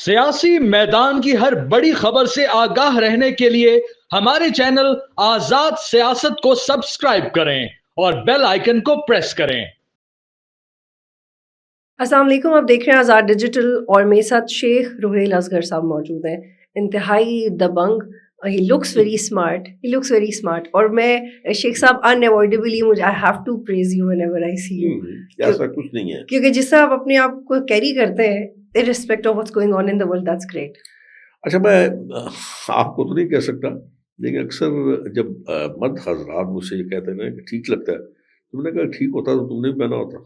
سیاسی میدان کی ہر بڑی خبر سے آگاہ رہنے کے لیے ہمارے چینل آزاد سیاست کو سبسکرائب کریں اور بیل آئیکن کو پریس کریں۔ السلام علیکم، آپ دیکھ رہے ہیں آزاد ڈیجیٹل اور میرے ساتھ شیخ روہیل اصغر صاحب موجود ہیں، انتہائی دبنگ۔ ہی لکس ویری اسمارٹ اور میں شیخ صاحب اناوائڈیبلی مجھے I have to praise you whenever I see you، ایسا کچھ نہیں ہے، کیونکہ جس طرح آپ اپنے آپ کو کیری کرتے ہیں irrespective of what's going on in the world, that's great۔ اچھا میں آپ کو تو نہیں کہہ سکتا، لیکن اکثر جب مرد حضرات مجھ سے یہ کہتے ہیں نا کہ ٹھیک لگتا ہے، تم نے کہا ٹھیک ہوتا تو تم نے بھی پہنا ہوتا۔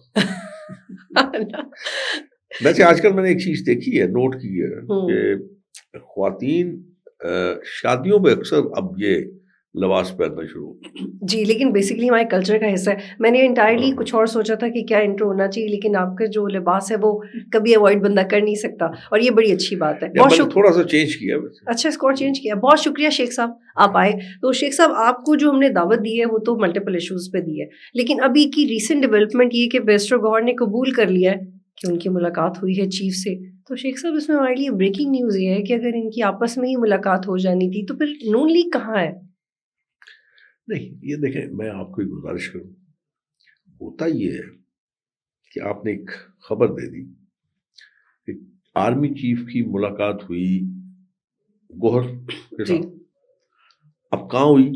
ویسے آج کل میں نے ایک چیز دیکھی ہے، نوٹ کی ہے کہ خواتین شادیوں پہ اکثر اب یہ لباس پہننا شروع جی، لیکن بیسکلی ہمارے کلچر کا حصہ ہے۔ میں نے انٹائرلی کچھ اور سوچا تھا کہ کیا انٹرو ہونا چاہیے، لیکن آپ کا جو لباس ہے وہ کبھی اوائڈ بندہ کر نہیں سکتا، اور یہ بڑی اچھی بات ہے۔ میں نے تھوڑا سا چینج کیا۔ اچھا، اس کو اور چینج کیا، بہت شکریہ شیخ صاحب آپ آئے۔ تو شیخ صاحب آپ کو جو ہم نے دعوت دی ہے وہ تو ملٹیپل ایشوز پہ دی ہے، لیکن ابھی کی ریسنٹ ڈیولپمنٹ یہ کہ بیرسٹر گوہر نے قبول کر لیا ہے کہ ان کی ملاقات ہوئی ہے چیف سے۔ تو شیخ صاحب اس میں ہمارے لیے بریکنگ نیوز یہ ہے کہ اگر ان کی آپس میں ہی ملاقات ہو جانی تھی تو پھر نون لیگ کہاں ہے؟ نہیں، یہ دیکھیں، میں آپ کو ایک گزارش کروں، ہوتا یہ ہے کہ آپ نے ایک خبر دے دی کہ آرمی چیف کی ملاقات ہوئی گوہر کے ساتھ۔ اب کہاں ہوئی،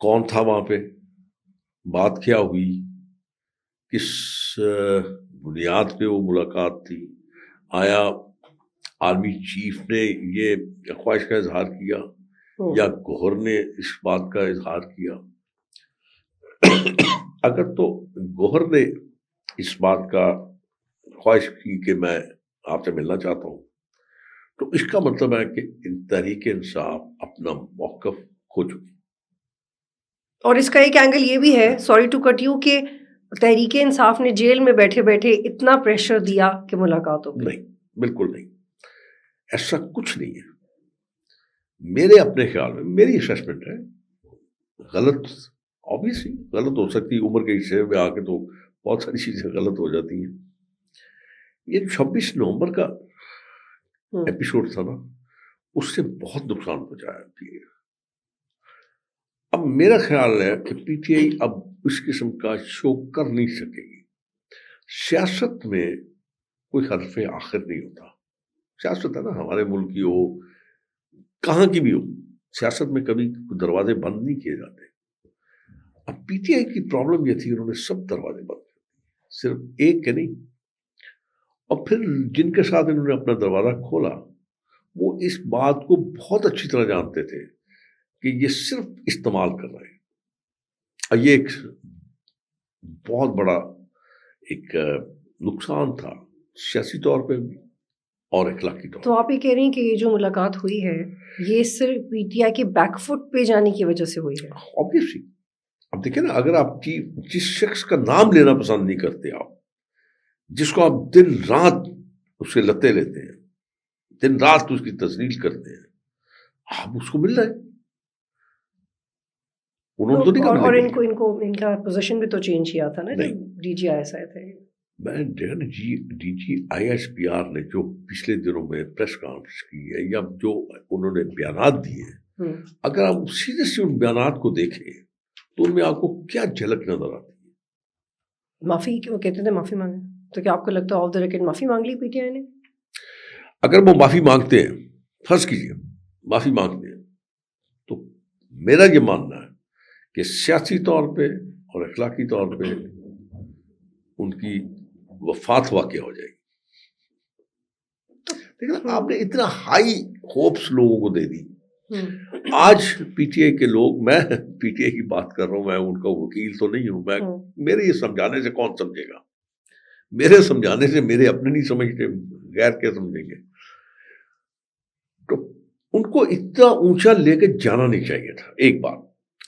کون تھا وہاں پہ، بات کیا ہوئی، کس بنیاد پہ وہ ملاقات تھی، آیا آرمی چیف نے یہ خواہش کا اظہار کیا یا گوہر نے اس بات کا اظہار کیا؟ اگر تو گوہر نے اس بات کا خواہش کی کہ میں آپ سے ملنا چاہتا ہوں، تو اس کا مطلب ہے کہ تحریک انصاف اپنا موقف کھو چکی۔ اور اس کا ایک اینگل یہ بھی ہے، سوری ٹو کٹ یو، کہ تحریک انصاف نے جیل میں بیٹھے بیٹھے اتنا پریشر دیا کہ ملاقات ہو گئی۔ نہیں، بالکل نہیں، ایسا کچھ نہیں ہے۔ میرے اپنے خیال میں، میری اسیسمنٹ ہے، غلط obviously غلط ہو سکتی، عمر کے حصے میں آ کے تو بہت ساری چیزیں غلط ہو جاتی ہیں۔ یہ 26 نومبر کا ایپیسوڈ تھا نا، اس سے بہت نقصان پہنچایا پی ٹی آئی۔ اب میرا خیال ہے کہ پی ٹی آئی اب اس قسم کا شو کر نہیں سکے گی۔ سیاست میں کوئی حرف آخر نہیں ہوتا، سیاست ہے نا، ہمارے ملک کی ہو، کہاں کی بھی ہو، سیاست میں کبھی دروازے بند نہیں کیے جاتے۔ اب پی ٹی آئی کی پرابلم یہ تھی، انہوں نے سب دروازے بند کر دیے، صرف ایک کے نہیں، اور پھر جن کے ساتھ انہوں نے اپنا دروازہ کھولا وہ اس بات کو بہت اچھی طرح جانتے تھے کہ یہ صرف استعمال کر رہے ہیں، اور یہ ایک بہت بڑا ایک نقصان تھا، سیاسی طور پہ بھی اور اخلاقی طور پہ۔ تو آپ یہ کہہ رہے ہیں کہ یہ جو ملاقات ہوئی ہے یہ صرف پی ٹی آئی کے بیک فٹ پہ جانے کی وجہ سے ہوئی ہے؟ obviously اب دیکھیں نا، اگر آپ جس شخص کا نام لینا پسند نہیں کرتے، آپ جس کو آپ دن رات اس سے لتے لیتے ہیں، دن رات اس کی تذلیل کرتے ہیں، آپ اس کو مل رہے ہیں، انہوں نے تو نہیں اور ان کا پوزیشن بھی تو چینج کیا تھا نا جب ڈی جی آئی ایس آئے تھے۔ میں D G I S P R نے جو پچھلے دنوں میں پریس کانفرنس کی ہے یا جو انہوں نے بیانات دیے ہیں، اگر آپ سیدھے سے ان بیانات کو دیکھیں تو ان میں آپ کو کیا جھلک نظر آتی ہے؟ معافی کیوں کہتے تھے، معافی مانگے، تو کیا آپ کو لگتا ہے آف دا ریکارڈ معافی مانگ لی پی ٹی آئی نے؟ اگر وہ معافی مانگتے ہیں، فرض کیجیے معافی مانگتے ہیں، تو میرا یہ ماننا ہے کہ سیاسی طور پہ اور اخلاقی طور پہ ان کی وفات واقع ہو جائے گی۔ لیکن آپ نے اتنا ہائی ہوپس لوگوں کو دے دی۔ آج پی ٹی آئی کے لوگ، میں پی ٹی آئی کی بات کر رہا ہوں، میں ان کا وکیل تو نہیں ہوں، میں میرے یہ سمجھانے سے کون سمجھے گا، میرے سمجھانے سے میرے اپنے نہیں سمجھتے، غیر کیا سمجھیں گے؟ تو ان کو اتنا اونچا لے کے جانا نہیں چاہیے تھا، ایک بات۔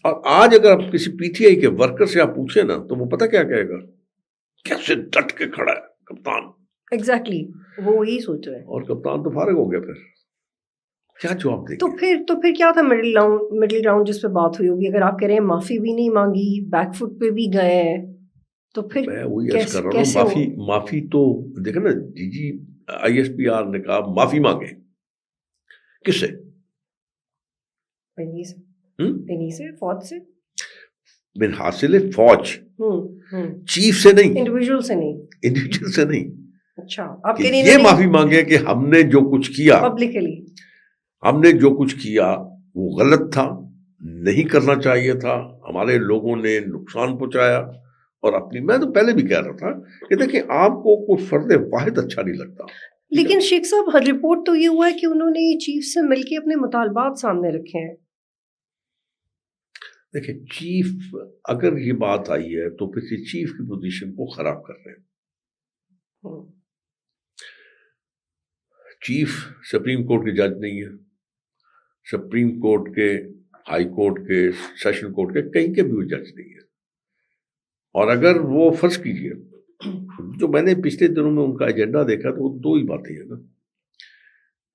اور آج اگر آپ کسی پی ٹی آئی کے ورکر سے آپ پوچھیں نا تو وہ پتہ کیا کہے گا، کیسے ڈٹ کے کھڑا ہے کپتان۔ ایگزیکٹلی، وہ وہی سوچ رہے ہیں، اور کپتان تو فارغ ہو گیا، پھر کیا جواب دیں گے؟ تو پھر کیا تھا مڈل گراؤنڈ جس پہ بات ہوئی ہوگی؟ اگر آپ کہہ رہے ہیں معافی بھی نہیں مانگی، بیک فٹ پہ بھی گئے ہیں، تو پھر میں وہی عرض کر رہا ہوں، معافی تو دیکھیں نا، ڈی جی ISPR نے کہا معافی مانگے. کس سے؟ انہی سے فوج سے. من حاصل فوج، چیف سے نہیں، انڈیویجول سے نہیں. اچھا آپ کہ یہ معافی مانگے کہ ہم نے جو کچھ کیا پبلکلی، ہم نے جو کچھ کیا وہ غلط تھا، نہیں کرنا چاہیے تھا، ہمارے لوگوں نے نقصان پہنچایا. اور اپنی، میں تو پہلے بھی کہہ رہا تھا کہ دیکھیں آپ کو کوئی فرد واحد اچھا نہیں لگتا. لیکن شیخ صاحب رپورٹ تو یہ ہوا ہے کہ انہوں نے چیف سے مل کے اپنے مطالبات سامنے رکھے ہیں. دیکھیں چیف، اگر یہ بات آئی ہے تو پھر یہ چیف کی پوزیشن کو خراب کر رہے ہیں. چیف سپریم کورٹ کے جج نہیں ہے، سپریم کورٹ کے، ہائی کورٹ کے، سیشن کورٹ کے، کہیں کے بھی وہ جج نہیں ہے. اور اگر وہ فرض کیجئے، جو میں نے پچھلے دنوں میں ان کا ایجنڈا دیکھا تو وہ دو ہی باتیں ہیں نا،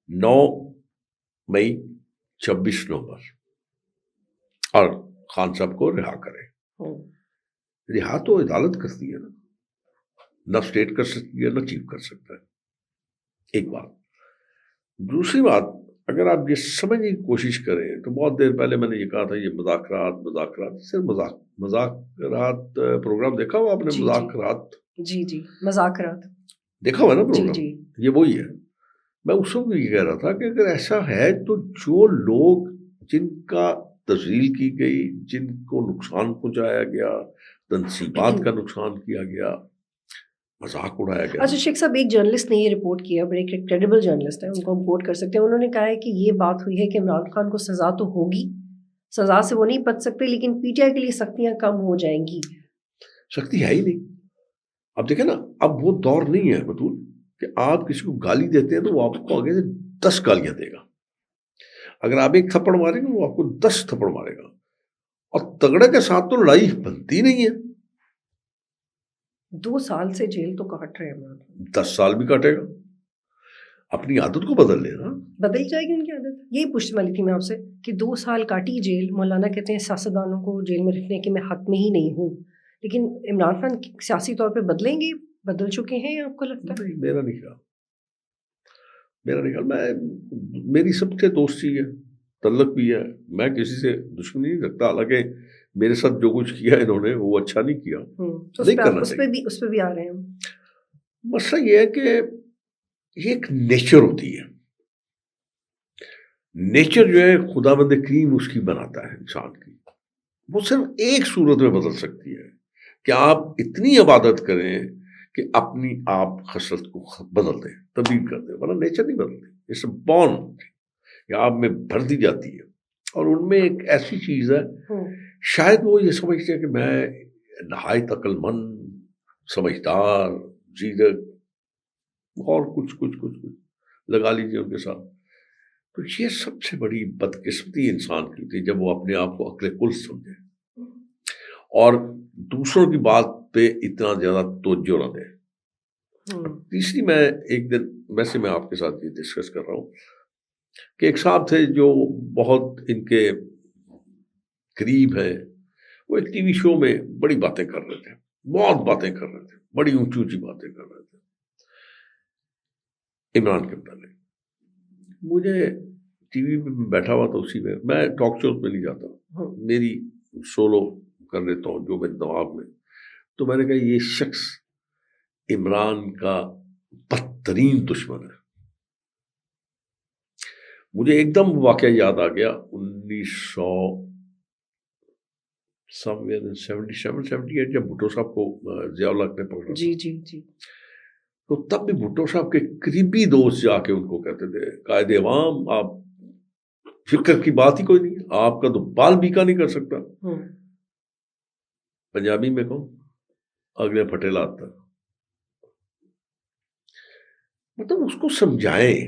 9 مئی 26 نومبر، اور خان صاحب کو رہا کریں. رہا تو عدالت کرتی ہے نا، نہ اسٹیٹ کر سکتی ہے نہ چیف کر سکتا ہے. ایک بات. دوسری بات، اگر آپ یہ سمجھنے کی کوشش کریں تو بہت دیر پہلے میں نے یہ کہا تھا یہ مذاکرات صرف مذاکرات پروگرام دیکھا ہوا آپ نے؟ مذاکرات، جی مذاکرات دیکھا ہوا نا پروگرام؟ جی. یہ وہی ہے. میں اس وقت بھی یہ کہہ رہا تھا کہ اگر ایسا ہے تو جو لوگ جن کا تذلیل کی گئی، جن کو نقصان پہنچایا گیا، تنصیبات کا نقصان کیا گیا، مذاق اڑایا گیا. اچھا شیخ صاحب، ایک جرنلسٹ نے یہ رپورٹ کیا، بڑے کریڈیبل جرنلسٹ ہے، ان کو ہم کوٹ کر سکتے ہیں. انہوں نے کہا ہے کہ یہ بات ہوئی ہے کہ عمران خان کو سزا تو ہوگی، سزا سے وہ نہیں بچ سکتے، لیکن PTI کے لیے سختیاں کم ہو جائیں گی. سختی ہے ہی نہیں. اب دیکھیں نا، اب وہ دور نہیں ہے بطول کہ آپ کسی کو گالی دیتے ہیں تو وہ آپ کو آگے سے 10 گالیاں دے گا. اگر آپ ایک تھپڑ ماریں گے وہ آپ کو 10 تھپڑ مارے گا. اور تگڑے کے ساتھ تو لڑائی بنتی نہیں ہے. 2 سال سے جیل تو کاٹ رہے ہیں، 10 سال بھی کاٹے گا. اپنی عادت کو بدل لینا. بدل جائے گی ان کی عادت. یہی پوچھنے والی تھی میں آپ سے کہ 2 سال کاٹی جیل. مولانا کہتے ہیں سیاستدانوں کو جیل میں رکھنے کے میں حق میں ہی نہیں ہوں، لیکن عمران خان سیاسی طور پہ بدلیں گے؟ بدل چکے ہیں آپ کو لگتا ہے؟ میرا نہیں خیال. میری سب سے دوستی ہے، تعلق بھی ہے. میں کسی سے دشمنی نہیں رکھتا، حالانکہ میرے ساتھ جو کچھ کیا انہوں نے وہ اچھا نہیں کیا، نہیں کرنا چاہیے. اس پہ بھی آ رہے ہیں. مسئلہ یہ ہے کہ یہ ایک نیچر ہوتی ہے. نیچر جو ہے خدا بند کریم اس کی بناتا ہے انسان کی. وہ صرف ایک صورت میں بدل سکتی ہے کہ آپ اتنی عبادت کریں کہ اپنی آپ خصلت کو بدل دیں، تبدیل کر دیں، ورنہ نیچر نہیں بدلتی. اس بورن یا آپ میں بھر دی جاتی ہے. اور ان میں ایک ایسی چیز ہے، شاید وہ یہ سمجھتے ہیں کہ میں نہایت عقل مند، سمجھدار، زیرک، اور کچھ لگا لیجیے ان کے ساتھ. تو یہ سب سے بڑی بدقسمتی انسان کی ہوتی ہے جب وہ اپنے آپ کو عقل کل سمجھے اور دوسروں کی بات پہ اتنا زیادہ توجہ نہ دے. تیسری، میں ایک دن ویسے میں آپ کے ساتھ یہ ڈسکس کر رہا ہوں کہ ایک صاحب تھے جو بہت ان کے قریب ہیں، وہ ایک TV شو میں بڑی باتیں کر رہے تھے، بہت باتیں کر رہے تھے، بڑی اونچی باتیں کر رہے تھے عمران کے متعلق. مجھے TV پہ بیٹھا ہوا تھا، اسی میں ٹاک شوز میں نہیں جاتا، میری سولو کر لیتا ہوں جو میرے دماغ میں. تو میں نے کہا یہ شخص عمران کا بدترین دشمن ہے. مجھے ایک دم واقعہ یاد آ گیا 1977-78 جب بھٹو صاحب کو ضیاء الحق نے پکڑا. جی. تو تب بھی بھٹو صاحب کے قریبی دوست جا کے ان کو کہتے تھے قائد عوام آپ فکر کی بات ہی کوئی نہیں، آپ کا تو بال بیکا نہیں کر سکتا. پنجابی میں کہوں اگلے پھٹے لاتا. مطلب اس کو سمجھائیں.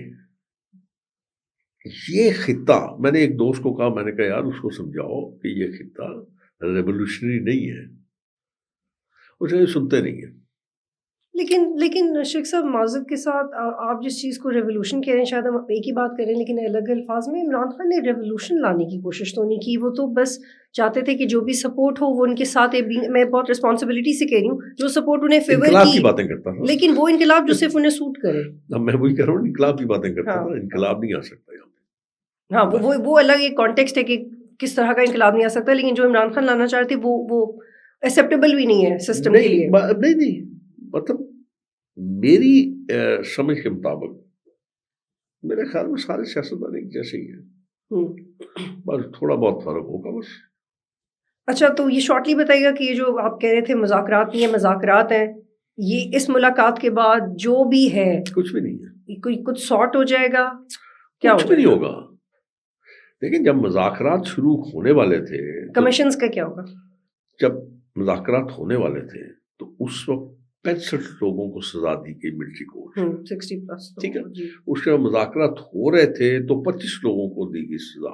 یہ خطہ، میں نے ایک دوست کو کہا، میں نے کہا یار اس کو سمجھاؤ کہ یہ خطہ ریولوشنری نہیں ہے. اسے سنتے نہیں ہیں. لیکن شیخ صاحب معذرت کے ساتھ آپ جس چیز کو ریولوشن کہہ رہے ہیں شاید ہم ایک ہی بات کر رہے ہیں لیکن الگ الفاظ میں، عمران خان نے ریولوشن لانے کی کوشش تو نہیں کی، وہ تو بس چاہتے تھے کہ جو بھی سپورٹ ہو وہ ان کے ساتھ، میں بہت رسپانسبلٹی سے کہہ رہی ہوں، جو سپورٹ انہیں فیور انقلاب کی کی باتیں کرتا تھا، لیکن وہ انقلاب جو صرف انہیں سوٹ کرے. میں وہی کہہ رہا ہوں، انقلاب کی باتیں کرتا ہاں تھا، انقلاب نہیں آ سکتا یہاں پہ. ہاں وہ الگ ایک کانٹیکسٹ ہے کہ کس طرح کا انقلاب نہیں آ سکتا، لیکن جو عمران خان لانا چاہتے وہ ایکسیپٹیبل بھی نہیں ہے سسٹم کے لیے. نہیں مطلب میری سمجھ کے مطابق میرے خیال میں سارے سیاستدان ایک جیسے ہی ہیں، بس تھوڑا بہت فرق ہوگا بس. اچھا تو یہ شارٹلی بتائیے گا کہ یہ جو آپ کہہ رہے تھے مذاکرات نہیں ہے، مذاکرات ہیں، یہ اس ملاقات کے بعد جو بھی ہے کچھ بھی نہیں ہے، کوئی کچھ سارٹ ہو جائے گا؟ کیا کچھ بھی نہیں ہوگا. لیکن جب مذاکرات شروع ہونے والے تھے، کمیشنز کا کیا ہوگا؟ جب مذاکرات ہونے والے تھے تو اس وقت 65 لوگوں کو سزا دی گئی ملٹری کورٹ، 60+. ٹھیک ہے. اس کے مذاکرات ہو رہے تھے تو 25 لوگوں کو دی گئی سزا.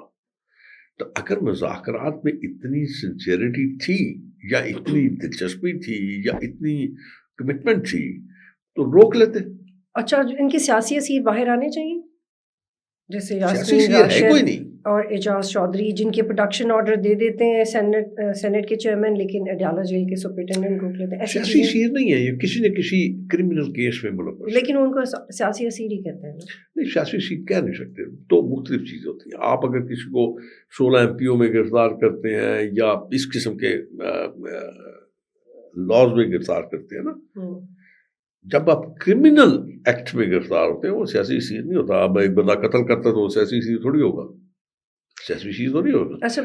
تو اگر مذاکرات میں اتنی سنسیئرٹی تھی یا اتنی دلچسپی تھی یا اتنی کمٹمنٹ تھی تو روک لیتے. اچھا ان کے سیاسی اسیر باہر آنے چاہیے، جیسے سیاسی یاسمین اسیر ہے کوئی راشد نہیں. اور اعجاز چودھری، جن کے پروڈکشن آرڈر دے دیتے ہیں سینٹ کے چیئرمین، لیکن اڈیالہ جیل کے سپرنٹینڈنٹ روک لیتے ہیں. ایسی سیاسی چیزیں، اسیر نہیں ہے یہ، کسی نہ کسی کرمنل کیس میں ملوث. لیکن ان کو سیاسی اسیر ہی کہتے ہیں نا. نہیں، سیاسی اسیر کہہ نہیں سکتے، تو مختلف چیزیں ہوتی ہیں. آپ اگر کسی کو 16 MP میں گرفتار کرتے ہیں یا اس قسم کے لاز میں گرفتار کرتے ہیں نا، جب آپ کرمنل ایکٹ میں گرفتار ہوتے ہیں وہ سیاسی اسیر نہیں ہوتا. اب ایک بندہ قتل کرتا تو وہ سیاسی اسیر تھوڑی ہوگا، سیاسی اسیر تھوڑی ہوگا. اچھا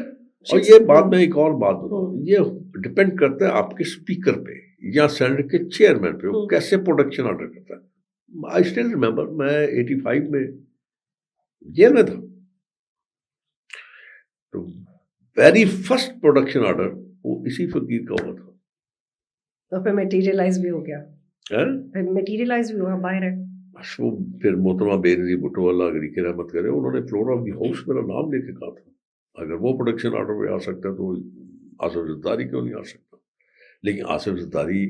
اور یہ بات میں ایک اور بات بتاؤں، یہ ڈپینڈ کرتا ہے آپ کے اسپیکر پہ یا سینٹ کے چیئرمین پہ، وہ کیسے پروڈکشن آرڈر کرتا ہے. آئی اسٹل ریمبر میں 85 میں جیل میں تھا، تو ویری فرسٹ پروڈکشن آرڈر وہ اسی فقیر کا ہوا تھا. تو پھر میٹیریلائز بھی ہو گیا، میٹیریلائز بھی ہوا باہر ہے. بس وہ پھر محترمہ بے نظیر بھٹو اللہ علی کی رحمت کرے، انہوں نے فلور آف دی ہاؤس میرا نام لے کے کہا تھا اگر وہ پروڈکشن آرڈر پہ آ سکتا ہے تو آصف زرداری کیوں نہیں آ سکتا. لیکن آصف زرداری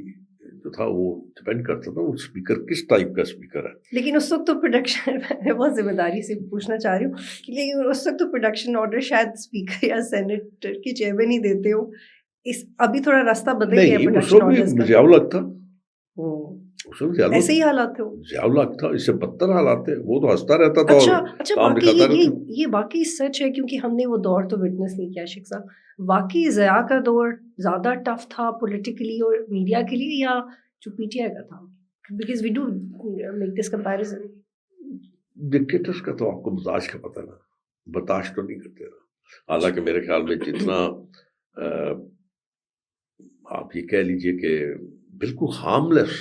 جو تھا وہ ڈپینڈ کرتا تھا وہ اسپیکر کس ٹائپ کا اسپیکر ہے. لیکن اس وقت تو پروڈکشن، میں بہت ذمہ داری سے پوچھنا چاہ رہی ہوں کہ لیکن اس وقت تو پروڈکشن آرڈر شاید اسپیکر یا سینٹ کے چیئرمین ہی دیتے ہو. ابھی تھوڑا راستہ بدل گیا پروڈکشن آرڈرز کا. ضیاء الحق تھا، ایسے ہی حالات تھے، ضیاء الحق تھا، اس سے بدتر حالات تھے. وہ تو ہنستا رہتا تھا. اچھا باقی یہ واقعی سچ ہے کیونکہ ہم نے وہ دور تو وٹنس نہیں کیا شیخ صاحب. واقعی ضیاء کا دور زیادہ ٹف تھا پولیٹیکلی اور میڈیا کے لیے یا جو پی ٹی آئی کا تھا؟ Because we do make this comparison. Dictators کا تو آپ کو مزاج کا پتہ نا، برداشت تو نہیں کرتے نا. حالانکہ میرے خیال میں جتنا آپ یہ کہہ لیجئے کہ بالکل ہارملیس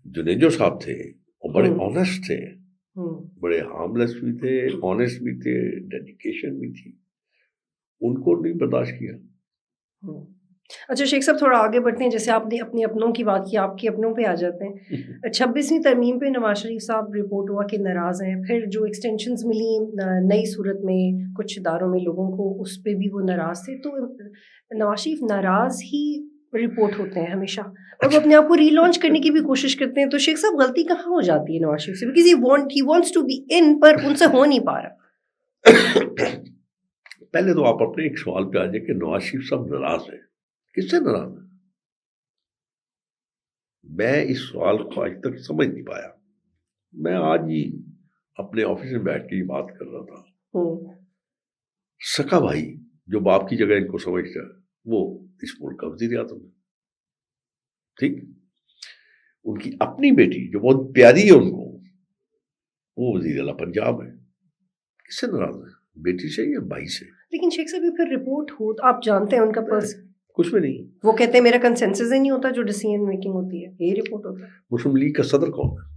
جنیجو صاحب تھے، اور بڑے آنیسٹ تھے، بڑے ہارملیس بھی تھے، آنیسٹ بھی تھے، ڈیڈیکیشن بھی تھی، ان کو نہیں برداشت کیا. اچھا شیخ صاحب تھوڑا آگے بڑھتے ہیں، جیسے آپ نے اپنے اپنوں کی بات کی، آپ کے اپنوں پہ آ جاتے ہیں. 26ویں ترمیم پہ نواز شریف صاحب رپورٹ ہوا کہ ناراض ہیں، پھر جو ایکسٹینشنز ملی نئی صورت میں کچھ اداروں میں لوگوں کو، اس پہ بھی وہ ناراض تھے. تو نواز شریف ناراض ہی رپورٹ ہوتے ہیں ہمیشہ، اور وہ اپنے آپ کو ری لانچ کرنے کی بھی کوشش کرتے ہیں. تو شیخ صاحب غلطی کہاں ہو جاتی ہے نواز شریف سے؟ Because he wants to be in, پر ان سے ہو نہیں پا رہا. پہلے تو آپ اپنے ایک سوال پہ آ جائیں کہ نواز شریف صاحب ناراض ہیں، کس سے ناراض ہیں؟ میں اس سوال کو آج تک سمجھ نہیں پایا. میں آج ہی اپنے آفس میں بیٹھ کے یہ بات کر رہا تھا. سکا بھائی جو باپ کی جگہ ان کو سمجھتا ہے وہ اس ملک کا وزیر اعظم ہے، ٹھیک. ان کی اپنی بیٹی جو بہت پیاری ہے ان کو، وہ وزیر اعلیٰ پنجاب ہے. کس سے ناراض ہے؟ بیٹی سے یا بھائی سے؟ لیکن شیخ صاحب یہ پھر رپورٹ ہو، آپ جانتے ہیں ان کا کچھ بھی نہیں. وہ کہتے ہیں میرا کنسنسس ہی نہیں ہوتا جو ڈیسیژن میکنگ ہوتی ہے، یہی رپورٹ ہوتا ہے. مسلم لیگ کا صدر کون ہے؟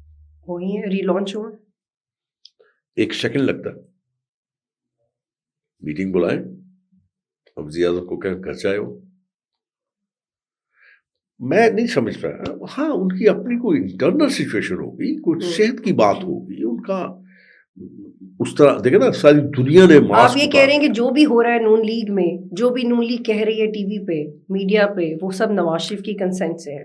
وہی ہے، ری لانچ ہوا. ایک سیکنڈ لگتا ہے، میٹنگ بلائیں، اب وزیر اعظم کو کہیں گھر سے آئے ہو. میں نہیں سمجھ پایا. ہاں ان کی اپنی کوئی انٹرنل سچویشن ہوگی، کوئی صحت کی بات ہوگی ان کا، اس طرح دیکھیں نا ساری دنیا نے آپ یہ کہہ رہے ہیں کہ جو بھی ہو رہا ہے نون لیگ میں، جو بھی نون لیگ کہہ رہی ہے ٹی وی پہ، میڈیا پہ، وہ سب نواز شریف کی کنسنٹ سے ہے.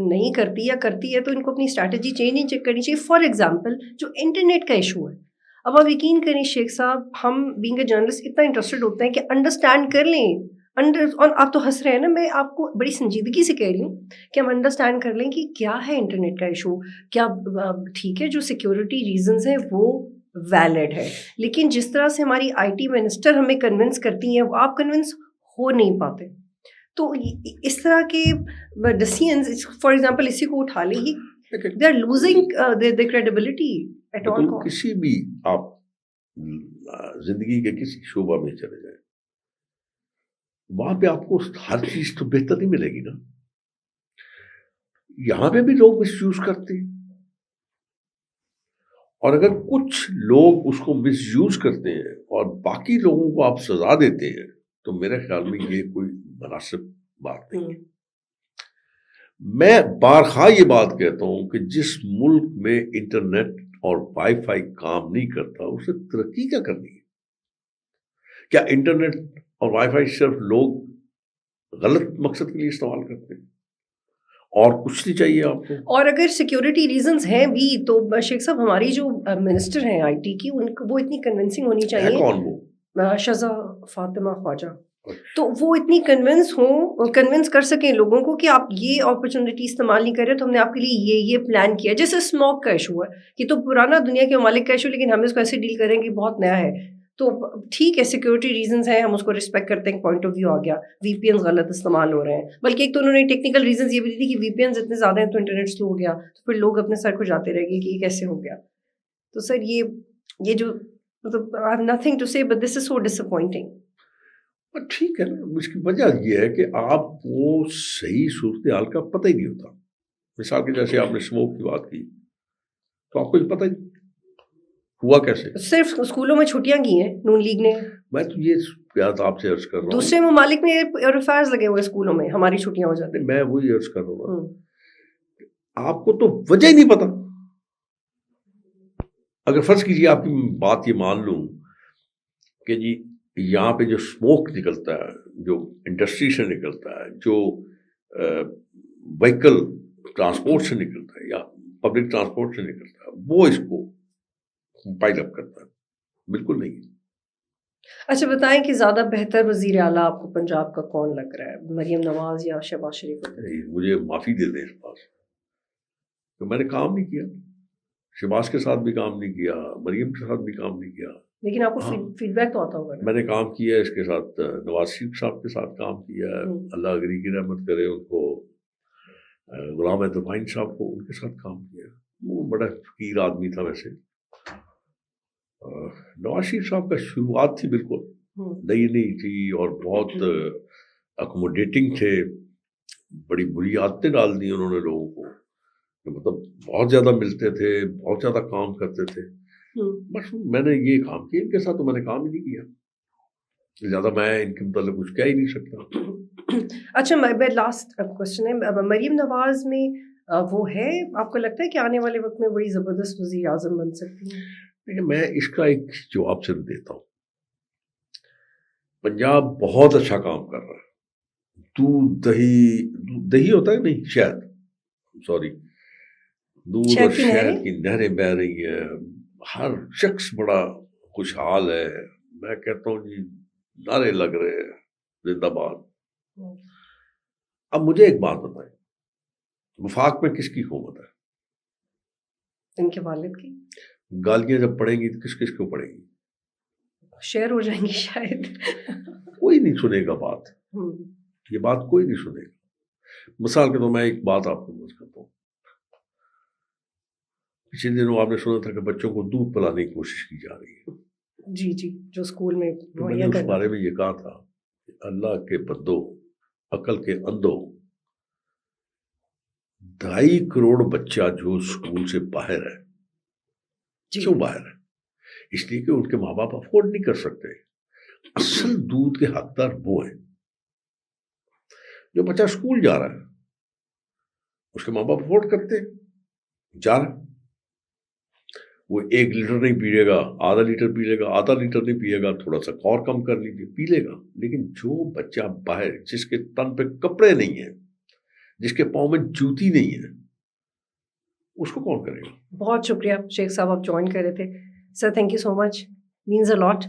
نہیں کرتی یا کرتی ہے تو ان کو اپنی اسٹریٹجی چینج نہیں کرنی چاہیے. فار ایگزامپل جو انٹرنیٹ کا ایشو ہے, اب آپ یقین کریں شیخ صاحب, ہم بینگ اے جرنلسٹ اتنا انٹرسٹڈ ہوتے ہیں کہ انڈرسٹینڈ کر لیں. اور آپ تو ہنس رہے ہیں نا, میں آپ کو بڑی سنجیدگی سے کہہ رہی ہوں کہ ہم انڈرسٹینڈ کر لیں کہ کیا ہے انٹرنیٹ کا ایشو. کیا ٹھیک ہے جو سیکیورٹی ریزنز ہیں وہ ویلڈ ہے, لیکن جس طرح سے ہماری آئی ٹی منسٹر ہمیں کنونس کرتی ہیں وہ آپ کنونس ہو نہیں پاتے. تو اس طرح کے ڈیسیژنز, فار ایگزامپل اسی کو اٹھا لیں, they are losing their credibility at all costs. کسی بھی آپ زندگی کے کسی شعبہ میں چلے جائیں, وہاں پہ آپ کو ہر چیز تو بہتر نہیں ملے گی نا. یہاں پہ بھی لوگ مس یوز کرتے ہیں, اور اگر کچھ لوگ اس کو مس یوز کرتے ہیں اور باقی لوگوں کو آپ سزا دیتے ہیں تو میرے خیال میں یہ کوئی مناسب بات نہیں ہے. میں بارہا یہ بات کہتا ہوں کہ جس ملک میں انٹرنیٹ اور وائی فائی کام نہیں کرتا اسے ترقی کیا کرنی ہے؟ کیا انٹرنیٹ اور وائی فائی صرف لوگ غلط مقصد کے لیے استعمال کرتے ہیں اور کچھ نہیں چاہیے آپ کو؟ اور اگر سیکیورٹی ریزنز ہیں بھی تو شیخ صاحب ہماری جو منسٹر ہیں آئی ٹی کی, ان کو وہ اتنی کنونسنگ ہونی ہے چاہیے. کون وہ؟ شزا فاطمہ خواجہ. تو وہ اتنی کنونس کر سکیں لوگوں کو کہ آپ یہ اپرچونٹی استعمال نہیں کر رہے تو ہم نے آپ کے لیے یہ پلان کیا. جیسے اسموک کا ایشو ہے, یہ تو پرانا دنیا کے ممالک کا ایشو, لیکن ہم اس کو ایسے ڈیل کریں کہ بہت نیا ہے. تو ٹھیک ہے سیکورٹی ریزنز ہیں, ہم اس کو رسپیکٹ کرتے ہیں, پوائنٹ آف ویو آ گیا. وی پی اینز غلط استعمال ہو رہے ہیں, بلکہ ایک تو انہوں نے ٹیکنیکل ریزنز یہ بھی دی تھی کہ وی پی اینز اتنے زیادہ ہیں تو انٹرنیٹ سلو ہو گیا, تو پھر لوگ اپنے سر کو جاتے رہ گئے کہ یہ کیسے ہو گیا. تو سر یہ جو مطلب I have nothing to say, but this is so ڈس اپوائنٹنگ. ٹھیک ہے نا, اس کی وجہ یہ ہے کہ آپ کو صحیح صورتحال کا پتہ ہی نہیں ہوتا. مثال کے جیسے آپ نے اسموک کی بات کی تو آپ کو یہ پتہ ہی ہوا کیسے. صرف اسکولوں میں چھٹیاں کی ہیں نون لیگ نے. میں تو یہ بات آپ سے عرض کر رہا ہوں, دوسرے ممالک میں ریفائرز لگے ہوئے اسکولوں میں, ہماری چھٹیاں ہو جاتی ہیں. میں وہی عرض کر رہا ہوں, آپ کو تو وجہ ہی نہیں پتا. اگر فرض کیجیے آپ کی بات یہ مان لوں کہ جی یہاں پہ جو اسموک نکلتا ہے, جو انڈسٹری سے نکلتا ہے, جو وہیکل ٹرانسپورٹ سے نکلتا ہے یا پبلک ٹرانسپورٹ سے نکلتا ہے, وہ اس کو پائل اپ کرتا ہے. بالکل نہیں. اچھا بتائیں کہ زیادہ بہتر وزیر اعلیٰ آپ کو پنجاب کا کون لگ رہا ہے, مریم نواز یا شہباز شریف؟ مجھے معافی دے دیں شہباز, تو میں نے کام نہیں کیا. شہباز کے ساتھ بھی کام نہیں کیا, مریم کے ساتھ بھی کام نہیں کیا, لیکن آپ کو فیڈ بیک تو آتا ہوگا. میں نے کام کیا ہے اس کے ساتھ, نواز شریف صاحب کے ساتھ کام کیا ہے, اللہ غنی کی رحمت کرے ان کو, غلام احمد صاحب کو, ان کے ساتھ کام کیا. وہ بڑا فقیر آدمی تھا ویسے. نواز شریف صاحب کا شروعات تھی بالکل نئی نئی تھی اور بہت اکوموڈیٹنگ تھے, بڑی بری عادتیں ڈال دی انہوں نے لوگوں کو, مطلب بہت زیادہ ملتے تھے, بہت زیادہ کام کرتے تھے. بس میں نے یہ کام کیا, ان کے ساتھ تو میں نے کام ہی نہیں کیا, زیادہ میں ان کے متعلق کچھ کہہ ہی نہیں سکتا. اچھا لاسٹ کوشچن ہے, مریم نواز میں وہ ہے, آپ کو لگتا ہے کہ آنے والے وقت میں بڑی زبردست وزیر اعظم بن سکتی ہیں؟ میں اس کا ایک جواب صرف دیتا ہوں. پنجاب بہت اچھا کام کر رہا ہے. دودھ دہی ہوتا ہے نہیں, شہد, سوری, دودھ اور شہد کی نہریں بہ رہی ہیں, ہر شخص بڑا خوشحال ہے. میں کہتا ہوں جی نعرے لگ رہے ہیں زندہ باد. اب مجھے ایک بات بتائیں, وفاق میں کس کی حکومت ہے؟ ان کے والد کی. گالیاں جب پڑیں گی تو کس کس کو پڑیں گی؟ شیئر ہو جائیں گی شاید. کوئی نہیں سنے گا بات, یہ بات کوئی نہیں سنے گا. مثال کے طور میں ایک بات آپ کو بتا کرتا ہوں. پچھلے دنوں آپ نے سنا تھا کہ بچوں کو دودھ پلانے کی کوشش کی جا رہی ہے. جی جی, جو اسکول میں میں نے اس بارے میں یہ کہا تھا کہ اللہ کے بندو, عقل کے اندھو, 2.5 کروڑ بچہ جو اسکول سے باہر ہے. کیوں باہر ہے؟ اس لیے کہ ان کے ماں باپ افورڈ نہیں کر سکتے. اصل دودھ کے حقدار وہ ہیں. جو بچہ اسکول جا رہا ہے اس کے ماں باپ افورڈ کرتے ہیں, جا رہا ہے, وہ 1 لیٹر نہیں پیے گا, آدھا لیٹر پی لے گا, آدھا لیٹر نہیں پیے گا, تھوڑا سا اور کم کر لیجیے, پی لے گا. لیکن جو بچہ باہر جس کے تن پہ کپڑے نہیں ہیں, جس کے پاؤں میں جوتی نہیں ہے اس کو کون کرے گا؟ بہت شکریہ شیخ صاحب، آپ جوائن کر رہے تھے. Sir thank you so much, means a lot.